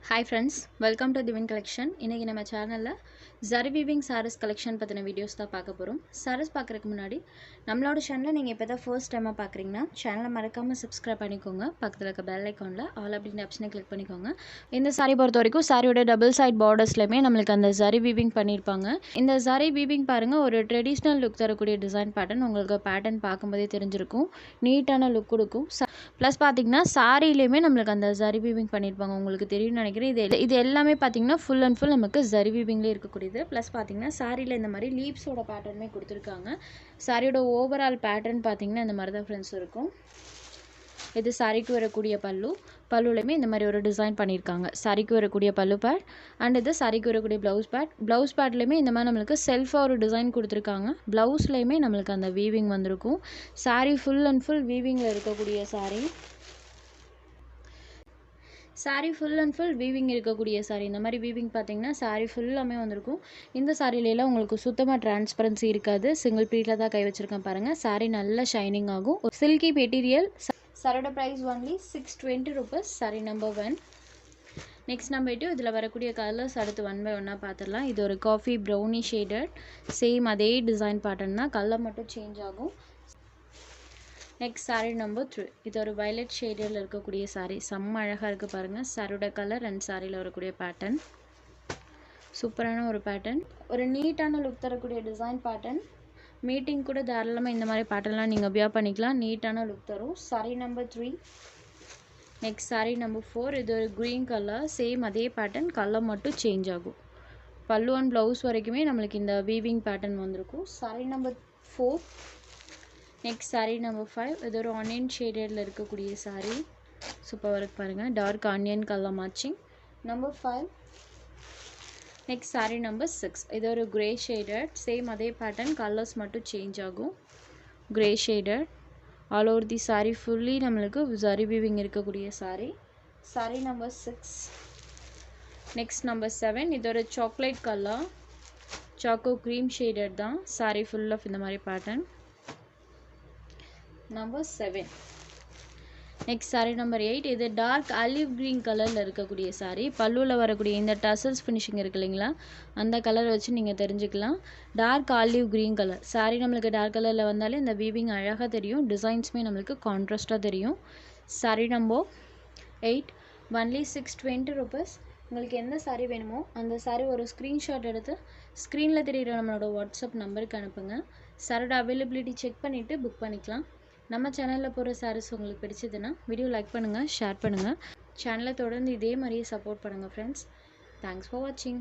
Hi friends, welcome to Divine Collection. இன்னைக்கு நம்ம சேனல்ல Zari weaving sarees collection பத்தின வீடியோஸ் தான் பார்க்க போறோம். sarees பார்க்கறதுக்கு முன்னாடி நம்மளோட சேனலை நீங்க இப்பதான் ஃபர்ஸ்ட் டைமா பார்க்கறீங்கன்னா சேனலை மறக்காம subscribe பண்ணிக்கோங்க. பக்கத்துல இருக்க bell iconல all அப்படிங்கற ஆப்ஷனை கிளிக் பண்ணிக்கோங்க. இந்த saree பொறுத்த வரைக்கும் சாரியோட டபுள் சைடு bordersலமே நமக்கு அந்த Zari weaving பண்ணிருப்பாங்க. இந்த Zari weaving பாருங்க ஒரு ட்ரெடிஷனல் லுக் தரக்கூடிய டிசைன் பேட்டர்ன் உங்களுக்கு பேட்டர்ன் பார்க்கும்போதே தெரிஞ்சிருக்கும். நீட்டான லுக் கொடுக்கும். ப்ளஸ் பார்த்தீங்கன்னா சாரிலையுமே நம்மளுக்கு அந்த Zari weaving பண்ணியிருப்பாங்க. உங்களுக்கு தெரியும்னு நினைக்கிறேன். இது எல்லாமே பார்த்தீங்கன்னா ஃபுல் அண்ட் ஃபுல் நமக்கு Zari weavingலே இருக்கக்கூடியது. ப்ளஸ் பார்த்தீங்கன்னா சாரியில் இந்த மாதிரி லீவ்ஸோட பேட்டர்னுமே கொடுத்துருக்காங்க. சாரியோட ஓவரால் பேட்டர்ன் பார்த்தீங்கன்னா இந்த மாதிரி தான் ஃப்ரெண்ட்ஸ் இருக்கும். இது சாரிக்கு வரக்கூடிய பல்லுலையுமே இந்த மாதிரி ஒரு டிசைன் பண்ணியிருக்காங்க. சாரிக்கு வரக்கூடிய பல்லு பேட் அண்ட் இது சாரிக்கு வரக்கூடிய ப்ளவுஸ் பேட்லையுமே இந்த மாதிரி நம்மளுக்கு செல்ஃபாக ஒரு டிசைன் கொடுத்துருக்காங்க. ப்ளவுஸ்லையுமே நம்மளுக்கு அந்த வீவிங் வந்திருக்கும். சாரி ஃபுல் அண்ட் ஃபுல் வீவிங்கில் இருக்கக்கூடிய sorry full and full weaving இருக்கக்கூடிய சாரி. இந்த மாதிரி வீவிங் பார்த்தீங்கன்னா சாரி ஃபுல்லாமே வந்திருக்கும். இந்த சாரியிலலாம் உங்களுக்கு சுத்தமாக டிரான்ஸ்பரன்சி இருக்காது. சிங்கிள் ப்ளீட்டில் தான் கை வச்சுருக்கேன் பாருங்கள். சாரி நல்லா ஷைனிங் ஆகும். ஒரு சில்கி மெட்டீரியல். சாரியோட price only 620 rupees. Sari number 1. Next number 2 இதில் வரக்கூடிய கலர்ஸ் அடுத்து ஒன் பை ஒன்னாக பார்த்துடலாம். இது ஒரு காஃபி ப்ரௌனி ஷேடட் சேம் அதே டிசைன் பேட்டர்ன் தான், கலர் மட்டும் சேஞ்ச் ஆகும். Next sari number 3. இது ஒரு வயலட் ஷேடில் இருக்கக்கூடிய சாரி. செம்ம அழகாக இருக்குது பாருங்கள். சாரியோட கலர் அண்ட் சாரியில் வரக்கூடிய பேட்டர்ன் சூப்பரான ஒரு பேட்டர்ன். ஒரு நீட்டான லுக் தரக்கூடிய டிசைன் பேட்டர்ன். மீட்டிங் கூட தாராளமாக இந்த மாதிரி பேட்டர்ன்லாம் நீங்கள் வியர் பண்ணிக்கலாம். நீட்டான லுக் தரும். Sorry number 3. Next sari number 4. இது ஒரு க்ரீன் கலர். சேம் அதே பேட்டர்ன், கலர் மட்டும் சேஞ்ச் ஆகும். பல்லு அண்ட் ப்ளவுஸ் வரைக்குமே நம்மளுக்கு இந்த வீவிங் பேட்டர்ன் வந்திருக்கும். Sorry number 4. Next sari number 5. இது ஒரு ஆனியன் ஷேடடில் இருக்கக்கூடிய சாரி. சூப்பராக இருக்கு பாருங்கள். Dark onion colour matching. Number 5. Next sari number 6. இது ஒரு கிரே ஷேடட். சேம் அதே பேட்டர்ன், கலர்ஸ் மட்டும் சேஞ்ச் ஆகும். Grey shaded. All over the sari fully நம்மளுக்கு Zari weaving இருக்கக்கூடிய sari. Sari number 6. Next number 7. இது ஒரு chocolate colour choco cream shaded தான். சாரி ஃபுல் ஆஃப் இந்த மாதிரி pattern. Number 7. Next sari number 8. இது டார்க் ஆலிவ் க்ரீன் கலரில் இருக்கக்கூடிய சாரி. பல்லுவில் வரக்கூடிய இந்த டசல்ஸ் ஃபினிஷிங் இருக்கு இல்லைங்களா, அந்த கலர் வச்சு நீங்கள் தெரிஞ்சுக்கலாம். Dark olive green colour sari நம்மளுக்கு டார்க் கலரில் வந்தாலே இந்த வீவிங் அழகாக தெரியும். டிசைன்ஸுமே நம்மளுக்கு கான்ட்ராஸ்ட்டாக தெரியும். Sorry number 8 only 620 rupees. உங்களுக்கு எந்த சாரி வேணுமோ அந்த சாரி ஒரு ஸ்க்ரீன்ஷாட் எடுத்து ஸ்க்ரீனில் தெரிகிற நம்மளோட வாட்ஸ்அப் நம்பருக்கு அனுப்புங்க. சாரோட அவைலபிலிட்டி செக் பண்ணிவிட்டு புக் பண்ணிக்கலாம். நம்ம சேனலில் போகிற சாரீஸ் உங்களுக்கு பிடிச்சதுன்னா வீடியோ லைக் பண்ணுங்கள், ஷேர் பண்ணுங்கள். சேனலை தொடர்ந்து இதே மாதிரியே சப்போர்ட் பண்ணுங்கள் ஃப்ரெண்ட்ஸ். தேங்க்ஸ் ஃபார் வாட்சிங்.